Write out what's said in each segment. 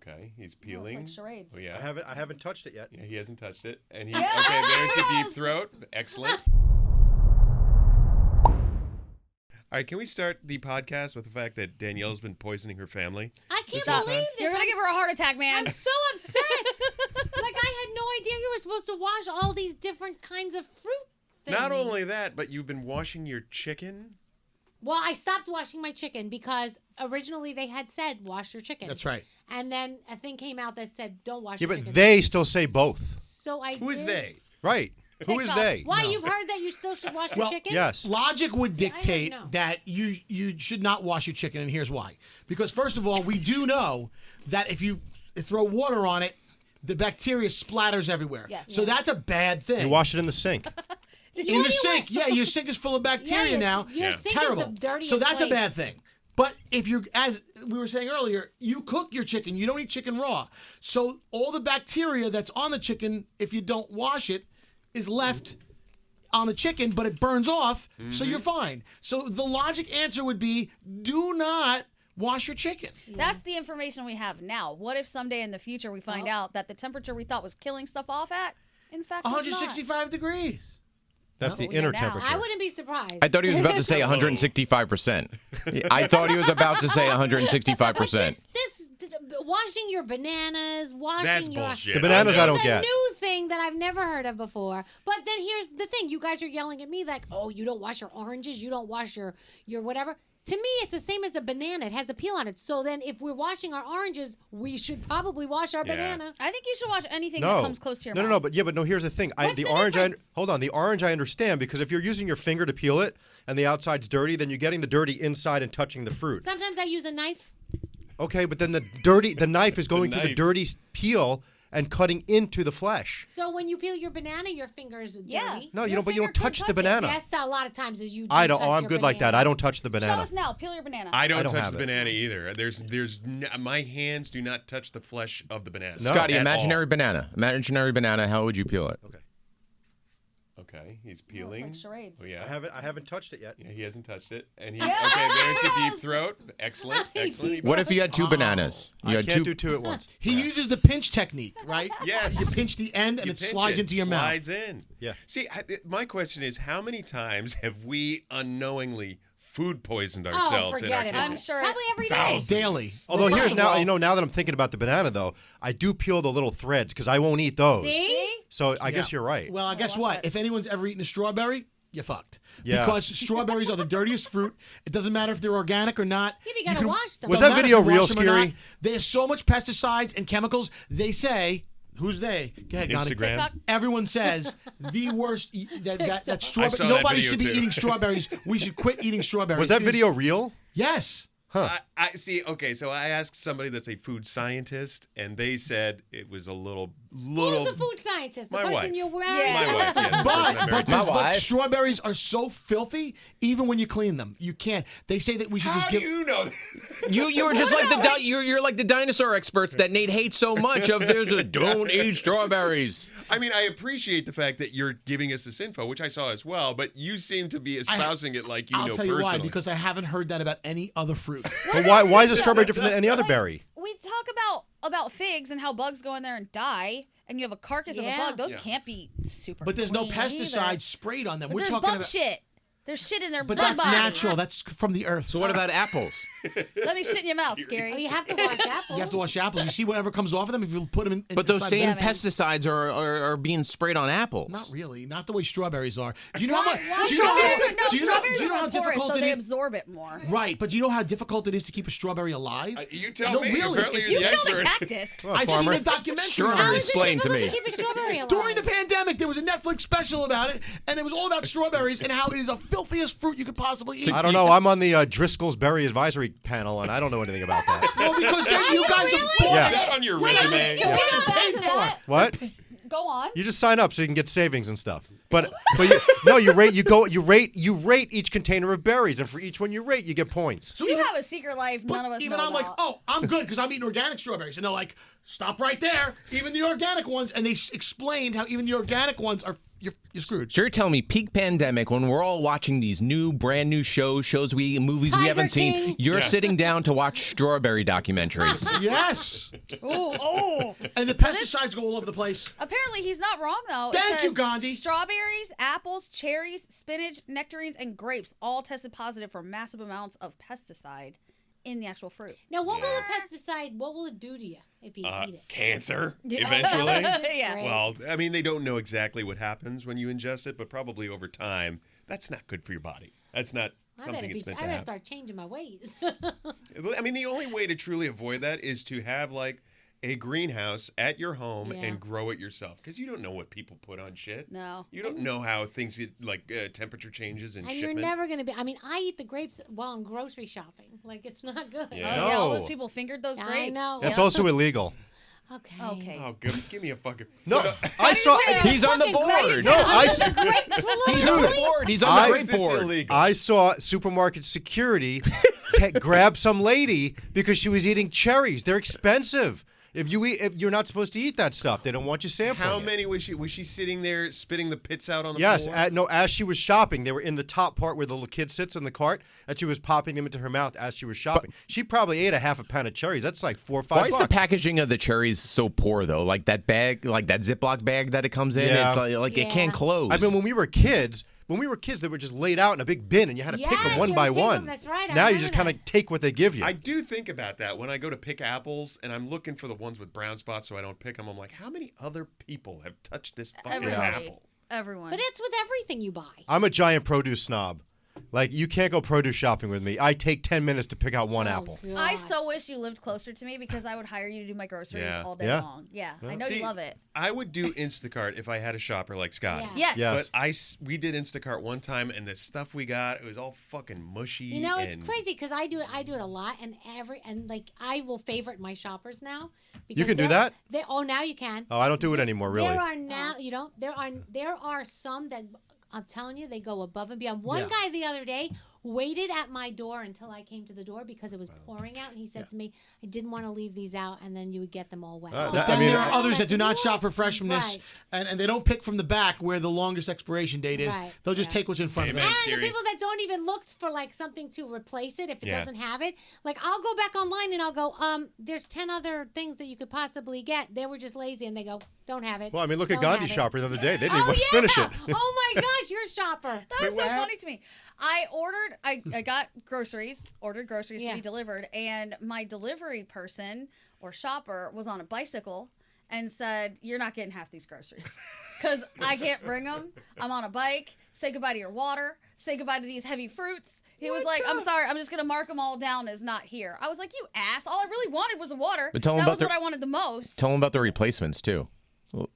Okay, he's peeling. It's like charades. Oh, yeah. I haven't touched it yet. Yeah, he hasn't touched it. And okay, there's the deep throat. Excellent. All right, can we start the podcast with the fact that Danielle's been poisoning her family? I can't believe this. You're going to give her a heart attack, man. I'm so upset. Like, I had no idea you were supposed to wash all these different kinds of fruit things. Not only that, but you've been washing your chicken. Well, I stopped washing my chicken because originally they had said wash your chicken. That's right. And then a thing came out that said don't wash your Yeah, chicken. but they still say both. So I Who is they? Right. Who is they? Why, you've heard that you still should wash your chicken? Yes. Logic would See, I dictate don't know. that you should not wash your chicken, and here's why. Because first of all, we do know that if you throw water on it, the bacteria splatters everywhere. Yes. So that's a bad thing. You wash it in the sink. in the sink. Yeah, your sink is full of bacteria now. Your sink Terrible. is the dirtiest So that's place. a bad thing. But if you're, as we were saying earlier, you cook your chicken. You don't eat chicken raw. So all the bacteria that's on the chicken, if you don't wash it, is left on the chicken, but it burns off, so you're fine. So the logic answer would be, do not wash your chicken. That's the information we have now. What if someday in the future we find out that the temperature we thought was killing stuff off at, in fact, was not? 165 degrees. That's the we know inner now. temperature. I wouldn't be surprised. I thought he was about to say 165%. I thought he was about to say 165%. This washing your bananas, washing That's your bullshit. The bananas I don't It's a get. new thing that I've never heard of before. But then here's the thing: you guys are yelling at me like, "Oh, you don't wash your oranges, you don't wash your whatever." To me, it's the same as a banana. It has a peel on it. So then, if we're washing our oranges, we should probably wash our banana. I think you should wash anything that comes close to your mouth. No, but here's the thing. What's The the orange, difference? hold on. The orange I understand, because if you're using your finger to peel it and the outside's dirty, then you're getting the dirty inside and touching the fruit. Sometimes I use a knife. Okay, but then the knife is going through the dirty peel and cutting into the flesh. So when you peel your banana, your fingers are dirty. Yeah. No, you Your don't. But you don't finger touch could the touch it. banana. Yes, a lot of times as you. I don't. touch Oh, I'm your good like that. banana. I don't touch the Show banana. us now. Peel your banana. I don't touch have the it. banana either. My hands do not touch the flesh of the banana. Scotty, At imaginary all. banana. Imaginary banana, how would you peel it? Okay, he's peeling. like charades. Oh, yeah. I haven't touched it yet. Yeah, he hasn't touched it. And okay, there's the deep throat. Excellent. Excellent. What if you had two bananas? You I had can't do two at once. He uses the pinch technique, right? Yes. You pinch the end and You it pinch slides into your mouth. Slides in. Yeah. See, my question is, how many times have we unknowingly food poisoned Oh, ourselves in our forget it. kitchen? I'm sure. Probably every day. Daily. Although Well, here's first of now, all- now that I'm thinking about the banana though, I do peel the little threads because I won't eat those. See? So I guess you're right. Well, guess what? If anyone's ever eaten a strawberry, you fucked. Yeah. Because strawberries are the dirtiest fruit. It doesn't matter if they're organic or not. Yeah, but you gotta wash them. Was Doesn't that matter video if you real, wash them or not. Scary? There's so much pesticides and chemicals. They say, who's they? Go ahead, Gandhi. Instagram. TikTok. Everyone says the worst that I strawberry. saw that Nobody video should be too. eating strawberries. We should quit eating strawberries. Was that It is- video real? Yes. I see. Okay, so I asked somebody that's a food scientist, and they said it was a little. Who's the food scientist? The My person wife. you're wearing? My wife, yes, the person I'm married to. But strawberries are so filthy, even when you clean them, you can't. They say that we should How just do give. you know? You were just like you're like the dinosaur experts that Nate hates so much of. There's a don't eat strawberries. I mean, I appreciate the fact that you're giving us this info, which I saw as well, but you seem to be espousing it like you I'll know tell you personally. why. Because I haven't heard that about any other fruit. But why is a strawberry different than any other berry? We talk about figs and how bugs go in there and die, and you have a carcass of a Yeah. bug. Those Yeah. can't be super. But there's no clean pesticides either. sprayed on them. But We're there's talking bug about. shit. There's shit in their But bug that's body. natural. That's from the earth. So what about apples? Let me shit in your mouth, Scary. Oh, you have to wash apples. You have to wash apples. You see whatever comes off of them if you put them in. But those inside same the- man. pesticides are being sprayed on apples. Not really. Not the way strawberries are. Do you know how much? Well, Do you know how- strawberries are, do you know- strawberries do you know are how more porous, difficult so it they is? absorb it more. Right, but do you know how difficult it is to keep a strawberry alive? You tell No, me. really. Apparently If you're You the killed a expert. cactus. Come on, I've seen farmer. a documentary. Strawberry on it. explain to me. To keep a strawberry alive? During the pandemic, there was a Netflix special about it, and it was all about strawberries and how it is the filthiest fruit you could possibly eat. I don't know. I'm on the Driscoll's Berry Advisory panel, and I don't know anything about that. Well, because you guys really? are bought Yeah. Is that on your Wait, resume? you get a paid for for that? What? Go on. You just sign up so you can get savings and stuff. But you rate each container of berries, and for each one you rate, you get points. So You even- have a secret life none of us even know I'm like, about. oh, I'm good because I'm eating organic strawberries, and they're like, stop right there. Even the organic ones, and they explained how even the organic ones are you're screwed. So you're telling me peak pandemic when we're all watching these brand new movies we Tiger haven't seen, King. you're sitting down to watch strawberry documentaries. Yes. Oh. And the pesticides go all over the place. Apparently, he's not wrong, though. Thank you, Gandhi. Strawberries, apples, cherries, spinach, nectarines, and grapes all tested positive for massive amounts of pesticide in the actual fruit. Now, what will a pesticide? What will it do to you if you eat it? Cancer, eventually. Yeah. Well, I mean, they don't know exactly what happens when you ingest it, but probably over time, that's not good for your body. That's not something it's meant to I better have. start changing my ways. I mean, the only way to truly avoid that is to have like a greenhouse at your home and grow it yourself, because you don't know what people put on shit. No. You don't know how things get, like temperature changes and shipment. You're never going to be. I mean, I eat the grapes while I'm grocery shopping. Like, it's not good. Yeah. Oh, yeah, all No. those people fingered those grapes. I know. That's also illegal. Okay. Oh, give me a fucking. No, I saw. He's on the board. No, I He's on the board. He's on the great board. Illegal? I saw supermarket security grab some lady because she was eating cherries. They're expensive. If you're not supposed to eat that stuff, they don't want you sampling. How it. many was she? Was she sitting there spitting the pits out on the Yes, floor? as she was shopping, they were in the top part where the little kid sits in the cart, and she was popping them into her mouth as she was shopping. She probably ate a half a pound of cherries. That's like $4 or $5. Why is the packaging of the cherries so poor though? Like that bag, like that Ziploc bag that it comes in, Yeah. it's like it can't close. I mean, when we were kids, they were just laid out in a big bin, and you had to pick them Yes, one you by had to take one. them, that's right, I Now you remember just kind that. of take what they give you. I do think about that when I go to pick apples and I'm looking for the ones with brown spots so I don't pick them. I'm like, how many other people have touched this fucking Everybody. apple? Everyone. But it's with everything you buy. I'm a giant produce snob. Like, you can't go produce shopping with me. I take 10 minutes to pick out one apple. I gosh. so wish you lived closer to me because I would hire you to do my groceries Yeah. all day Yeah. long. Yeah, I know See, you love it. I would do Instacart if I had a shopper like Scott. Yeah. Yes. Yeah. But we did Instacart one time, and the stuff we got, it was all fucking mushy. You know, it's and- crazy because I do it a lot, and like I will favorite my shoppers now. You can do they're- that? now you can. Oh, I don't do it anymore, really. There are now, there are some that I'm telling you, they go above and beyond. One guy the other day waited at my door until I came to the door because it was pouring out, and he said to me, "I didn't want to leave these out, and then you would get them all wet." that- But I then mean, there are I- others that do not shop for freshness, Right. and they don't pick from the back where the longest expiration date is. Right, They'll just right. take what's in front of Amen. them. And the Siri. people that don't even look for like something to replace it if it Yeah. doesn't have it. Like I'll go back online and I'll go, there's 10 other things that you could possibly get. They were just lazy and they go, don't have it. Well, I mean, look at Don't Gandhi have it. Shopper the other day. They didn't Oh even yeah! finish it. Oh my gosh, you're a shopper. That was Wait, so what funny to me. I ordered groceries to be delivered, and my delivery person or shopper was on a bicycle and said, "You're not getting half these groceries because I can't bring them. I'm on a bike. Say goodbye to your water. Say goodbye to these heavy fruits." He was like, "I'm sorry. I'm just going to mark them all down as not here." I was like, "You ass. All I really wanted was a water. But tell 'em that about was their- what I wanted the most." Tell them about the replacements too.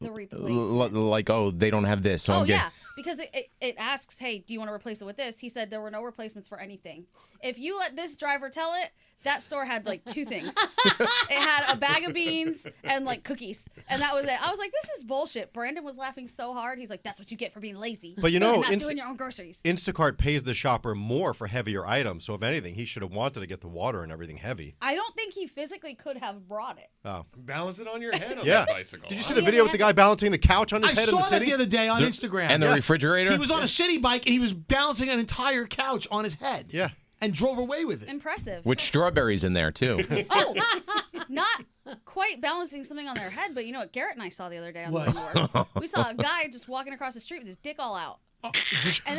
The replacement. Like, oh, they don't have this, so Oh I'm getting. yeah, because it asks, "Hey, do you want to replace it with this?" He said there were no replacements for anything. If you let this driver tell it, that store had like two things. It had a bag of beans and like cookies, and that was it. I was like, "This is bullshit." Brandon was laughing so hard. He's like, "That's what you get for being lazy." But you know, and not doing your own groceries. Instacart pays the shopper more for heavier items. So if anything, he should have wanted to get the water and everything heavy. I don't think he physically could have brought it. Oh, Balance it on your head on yeah. that bicycle. Did you see Oh, the yeah, video they with the have guy balancing the couch on his I head in saw the that city? the other day on Instagram. And the refrigerator. He was on a city bike and he was balancing an entire couch on his head. Yeah. And drove away with it. Impressive. With strawberries in there too. Oh, not quite balancing something on their head, but you know what Garrett and I saw the other day on the way to work? We saw a guy just walking across the street with his dick all out. And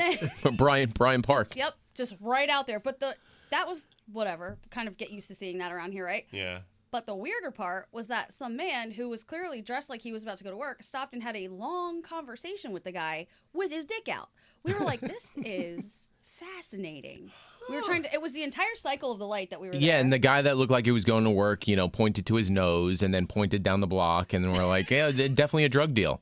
then Brian Park. Yep, just right out there. But that was whatever. Kind of get used to seeing that around here, right? Yeah. But the weirder part was that some man who was clearly dressed like he was about to go to work stopped and had a long conversation with the guy with his dick out. We were like, this is fascinating. We were trying to, it was the entire cycle of the light that we were Yeah, there. and the guy that looked like he was going to work, pointed to his nose and then pointed down the block, and then we're like, yeah, definitely a drug deal.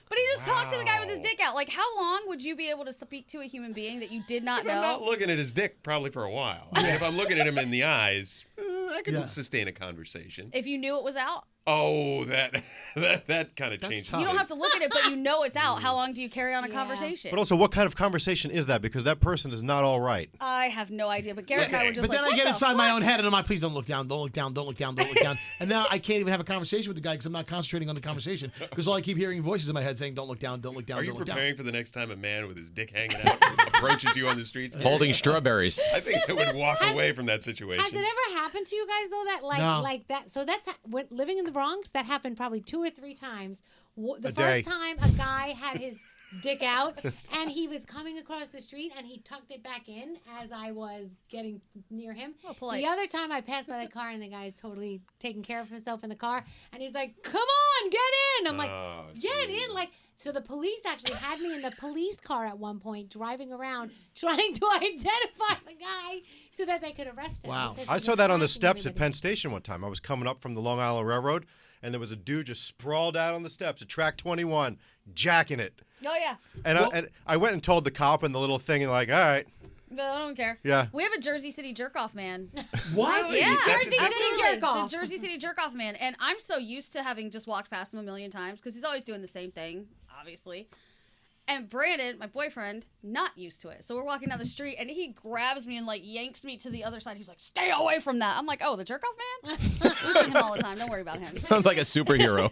But he just talked to the guy with his dick out. Like, how long would you be able to speak to a human being that you did not If I'm not know? looking at his dick, probably for a while. I mean, if I'm looking at him in the eyes, I could Yeah. sustain a conversation. If you knew it was out? Oh, that kind of changed. You don't have to look at it, but you know it's out. How long do you carry on a Yeah. conversation? But also, what kind of conversation is that? Because that person is not all right. I have no idea. But Garrett and I were just But then like, I get what inside the my fuck? own head and I'm like, please don't look down, don't look down, don't look down, don't look down. And now I can't even have a conversation with the guy because I'm not concentrating on the conversation because all I keep hearing voices in my head saying, don't look down, don't look down, Are you don't look down. preparing for the next time a man with his dick hanging out approaches you on the streets? Holding strawberries. I think I would walk away from that situation. Has it ever happened to you guys though that No. like that? So that's when living in the Bronx. That happened probably 2 or 3 times. The A first day. time a guy had his dick out and he was coming across the street and he tucked it back in as I was getting near him. Oh, polite. The other time I passed by the car and the guy's totally taking care of himself in the car and he's like, "Come on, get in." I'm like, Oh, "Get geez. in!" Like. So the police actually had me in the police car at one point, driving around, trying to identify the guy so that they could arrest him. Wow. because I he saw was that on the harassing steps at everybody. Penn Station one time. I was coming up from the Long Island Railroad, and there was a dude just sprawled out on the steps at track 21, jacking it. Oh, yeah. And I went and told the cop and the little thing, and like, all right, No, I don't care. yeah. We have a Jersey City jerk-off man. What? Yeah. Jersey City Absolutely. jerk-off. The Jersey City jerk-off man. And I'm so used to having just walked past him a million times because he's always doing the same thing, obviously. And Brandon, my boyfriend, not used to it. So we're walking down the street, and he grabs me and, like, yanks me to the other side. He's like, "Stay away from that." I'm like, "Oh, the jerk-off man?" We see him all the time. Don't worry about him. Sounds like a superhero.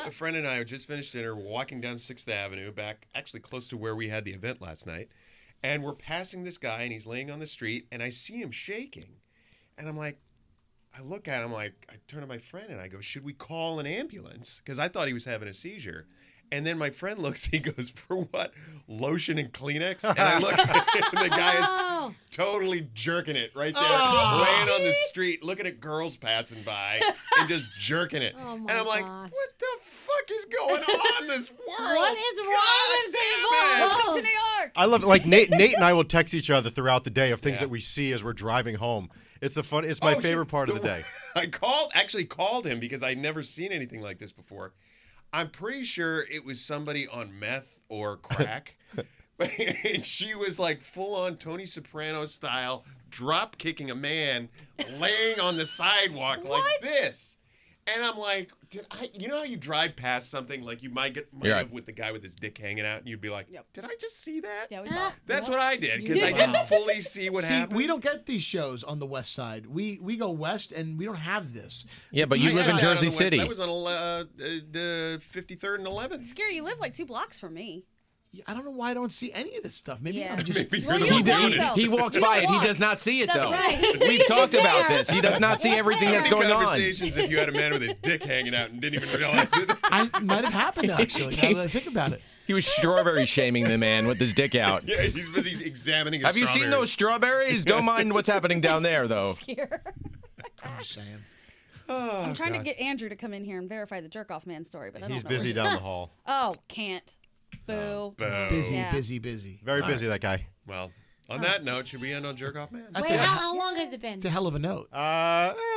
A friend and I just finished dinner, walking down 6th Avenue, back actually close to where we had the event last night. And we're passing this guy, and he's laying on the street, and I see him shaking. And I'm like, I look at him, like, I turn to my friend, and I go, "Should we call an ambulance?" Because I thought he was having a seizure. And then my friend looks, he goes, "For what? Lotion and Kleenex?" And I look, and the guy Oh. is totally jerking it right there, laying on the street, looking at girls passing by, and just jerking it. Oh, and my I'm like, gosh. what the fuck is going on in this world? What is wrong God with damn people? it. Welcome to New York. I love it. Like Nate and I will text each other throughout the day of things Yeah. that we see as we're driving home. It's the fun. It's my Oh, favorite shit. part of the day. I actually called him because I'd never seen anything like this before. I'm pretty sure it was somebody on meth or crack. And she was like full on Tony Soprano style, drop kicking a man laying on the sidewalk like this. And I'm like, you know how you drive past something like you might Yeah. have with the guy with his dick hanging out, and you'd be like, did I just see that? Yeah, we saw it. That's what I did because I Wow. didn't fully see what See, happened. we don't get these shows on the west side. We go west and we don't have this. Yeah, but you I live sat in down on Jersey the west- City. I was on 53rd and 11th. Scary, you live like 2 blocks from me. I don't know why I don't see any of this stuff. Maybe Yeah. I'm just. Maybe Well, you're you the don't one walk, doing it. though. He walks You by don't it. He walk. does not see it, That's though. right. We've talked about there. this. He does not see everything that's Having going on. conversations if you had a man with his dick hanging out and didn't even realize it. I might have happened actually. Now that I think about it. He was strawberry shaming the man with his dick out. Yeah, he's busy examining his Have you seen those strawberries? Don't mind what's happening down there, though. Here. I'm just saying. I'm trying to get Andrew to come in here and verify the jerk-off man story, but I don't He's know busy where down the hall. Oh, can't. Boo. Busy, Yeah. busy. Very busy, that guy. Well, on that note, should we end on Jerk Off Man? That's Wait, a, how long has it been? it's a hell of a note.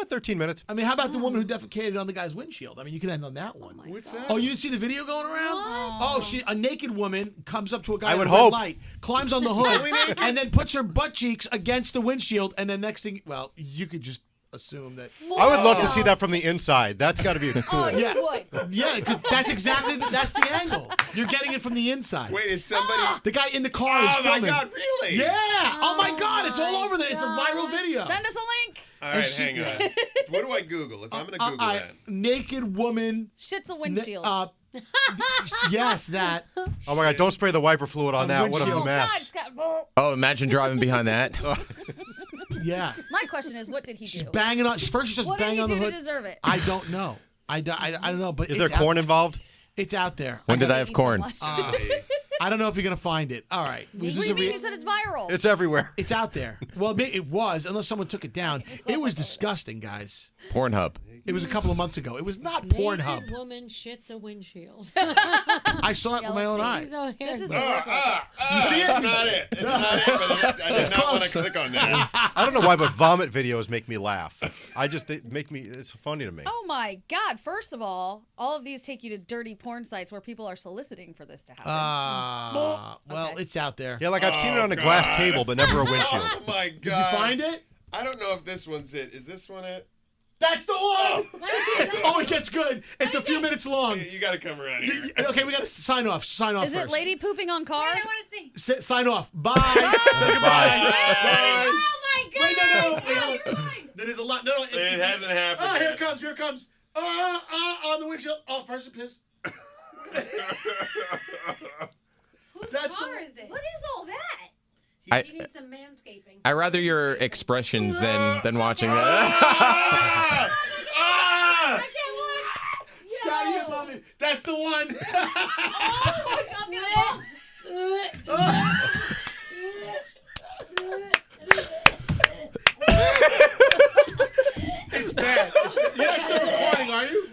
13 minutes. I mean, how about the woman who defecated on the guy's windshield? I mean, you could end on that one. What's that? Oh, you didn't see the video going around? Oh, a naked woman comes up to a guy I at would a red hope. light, climbs on the hood, and then puts her butt cheeks against the windshield, and then next thing, well, you could just assume that. I would love to see that from the inside. That's got to be cool. Oh, you Yeah. would. Yeah, because that's exactly that's the angle. You're getting it from the inside. Wait, is somebody... The guy in the car is Oh, my filming. God, really? Yeah. Oh, my God. It's all my over there. It's a viral video. Send us a link. All right, she- hang on. What do I Google? If I'm going to Google that. Naked woman. Shit's a windshield. Yes, that. Oh my God! Don't spray the wiper fluid on On that. What a windshield. God, mess. Scott. Oh, imagine driving behind that. Yeah. My question is, what did he She's do? banging on. First, she starts What did banging he on the do to hood. deserve it? I don't know. I don't know. But Is there it's corn involved? It's out there. When did I Thank have you so corn? much. I don't know if you're gonna find it. All right. What do you mean? You said it's viral. It's everywhere. It's out there. Well, it was, unless someone took it down. It was disgusting, guys. Pornhub. It was a couple of months ago. It was not Naked Pornhub. woman shits a windshield. I saw it with my own eyes. So This is here's- the work right You see it? That's not it. It's not it, but I did not want to close. click on that. I don't know why, but vomit videos make me laugh. They make me. It's funny to me. Oh my God! First of all of these take you to dirty porn sites where people are soliciting for this to happen. Well, Okay. it's out there. Yeah, like I've seen it on a glass table, but never a windshield. Oh, my God. Did you find it? I don't know if this one's it. Is this one it? That's the one. Oh, it gets good. It's a few minutes long. You got to come around here. Okay, we got to sign off. Sign off Is first. it lady pooping on cars? I want to see. Sign off. Bye. Say goodbye. Bye. Oh my God! Wait, no. You're fine. There is a lot. No, It hasn't happened. Oh, here yet. it comes. Here it comes. On the windshield. Oh, first a piss. Whose That's car the- is it? What is all that? She needs some manscaping. I rather your expressions than watching that. Ah! I can't Scott, you love it. That's the one. It's bad. You're not still recording, are you?